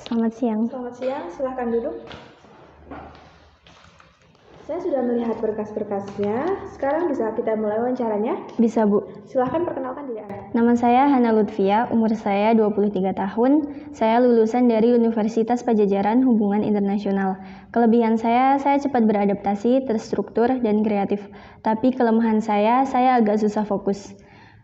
Selamat siang. Selamat siang, silahkan duduk. Saya sudah melihat berkas-berkasnya. Sekarang bisa kita mulai wawancaranya? Bisa, Bu. Silahkan perkenalkan diri Anda. Nama saya Hana Lutfia, umur saya 23 tahun. Saya lulusan dari Universitas Pajajaran Hubungan Internasional. Kelebihan saya cepat beradaptasi, terstruktur, dan kreatif. Tapi kelemahan saya agak susah fokus.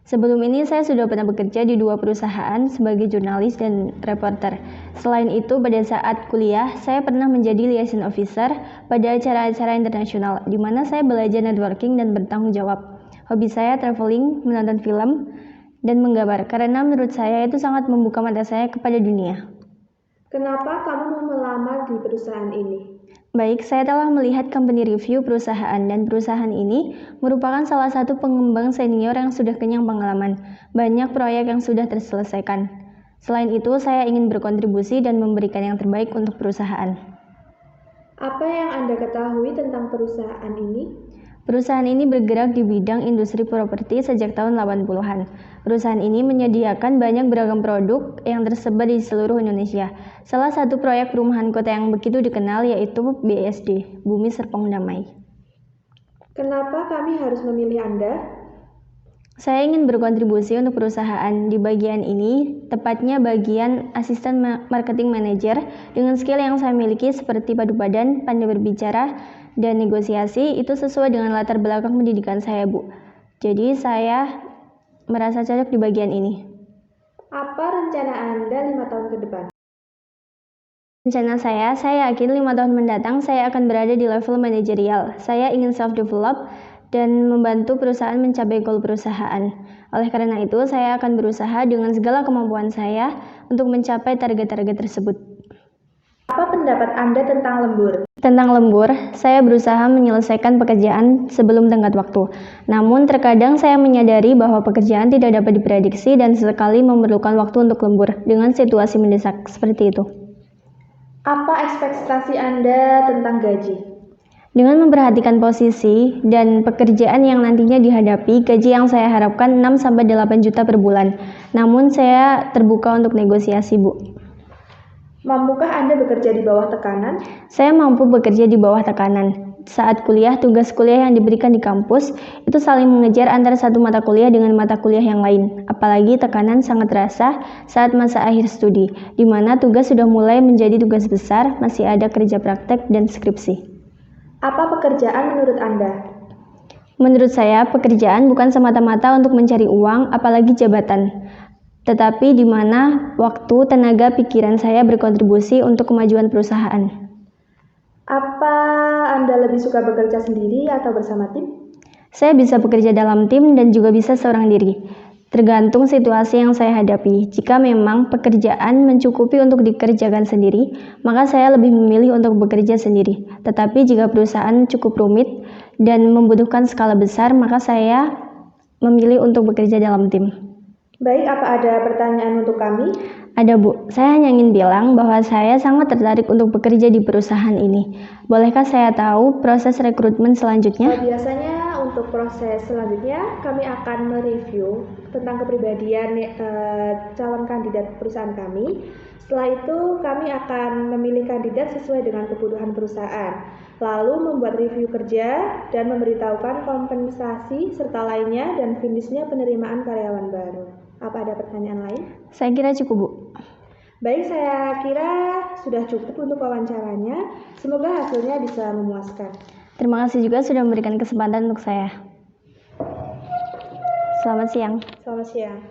Sebelum ini saya sudah pernah bekerja di 2 perusahaan sebagai jurnalis dan reporter. Selain itu, pada saat kuliah, saya pernah menjadi liaison officer pada acara-acara internasional, di mana saya belajar networking dan bertanggung jawab. Hobi saya traveling, menonton film, dan menggambar, karena menurut saya itu sangat membuka mata saya kepada dunia. Kenapa kamu mau melamar di perusahaan ini? Baik, saya telah melihat company review perusahaan dan perusahaan ini merupakan salah satu pengembang senior yang sudah kenyang pengalaman. Banyak proyek yang sudah terselesaikan. Selain itu, saya ingin berkontribusi dan memberikan yang terbaik untuk perusahaan. Apa yang Anda ketahui tentang perusahaan ini? Perusahaan ini bergerak di bidang industri properti sejak tahun 80-an. Perusahaan ini menyediakan banyak beragam produk yang tersebar di seluruh Indonesia. Salah satu proyek perumahan kota yang begitu dikenal yaitu BSD, Bumi Serpong Damai. Kenapa kami harus memilih Anda? Saya ingin berkontribusi untuk perusahaan di bagian ini, tepatnya bagian asisten marketing manager, dengan skill yang saya miliki seperti padu padan, pandai berbicara, dan negosiasi. Itu sesuai dengan latar belakang pendidikan saya, Bu. Jadi saya merasa cocok di bagian ini. Apa rencana Anda 5 tahun ke depan? Rencana saya yakin 5 tahun mendatang saya akan berada di level manajerial. Saya ingin self-develop dan membantu perusahaan mencapai goal perusahaan. Oleh karena itu, saya akan berusaha dengan segala kemampuan saya untuk mencapai target-target tersebut. Apa pendapat Anda tentang lembur? Tentang lembur, saya berusaha menyelesaikan pekerjaan sebelum tenggat waktu. Namun, terkadang saya menyadari bahwa pekerjaan tidak dapat diprediksi dan sesekali memerlukan waktu untuk lembur dengan situasi mendesak seperti itu. Apa ekspektasi Anda tentang gaji? Dengan memperhatikan posisi dan pekerjaan yang nantinya dihadapi, gaji yang saya harapkan 6-8 juta per bulan. Namun saya terbuka untuk negosiasi, Bu. Mampukah Anda bekerja di bawah tekanan? Saya mampu bekerja di bawah tekanan. Saat kuliah, tugas kuliah yang diberikan di kampus itu saling mengejar antara satu mata kuliah dengan mata kuliah yang lain. Apalagi tekanan sangat terasa saat masa akhir studi, di mana tugas sudah mulai menjadi tugas besar, masih ada kerja praktek dan skripsi. Apa pekerjaan menurut Anda? Menurut saya, pekerjaan bukan semata-mata untuk mencari uang, apalagi jabatan. Tetapi di mana waktu, tenaga, pikiran saya berkontribusi untuk kemajuan perusahaan. Apa Anda lebih suka bekerja sendiri atau bersama tim? Saya bisa bekerja dalam tim dan juga bisa seorang diri. Tergantung situasi yang saya hadapi. Jika memang pekerjaan mencukupi untuk dikerjakan sendiri, maka saya lebih memilih untuk bekerja sendiri. Tetapi jika perusahaan cukup rumit dan membutuhkan skala besar, maka saya memilih untuk bekerja dalam tim. Baik, apa ada pertanyaan untuk kami? Ada, Bu. Saya hanya ingin bilang bahwa saya sangat tertarik untuk bekerja di perusahaan ini. Bolehkah saya tahu proses rekrutmen selanjutnya? Biasanya untuk proses selanjutnya kami akan mereview tentang kepribadian calon kandidat perusahaan kami. Setelah itu kami akan memilih kandidat sesuai dengan kebutuhan perusahaan. Lalu membuat review kerja dan memberitahukan kompensasi serta lainnya dan finishnya penerimaan karyawan baru. Apa ada pertanyaan lain? Saya kira cukup, Bu. Baik, saya kira sudah cukup untuk wawancaranya. Semoga hasilnya bisa memuaskan. Terima kasih juga sudah memberikan kesempatan untuk saya. Selamat siang. Selamat siang.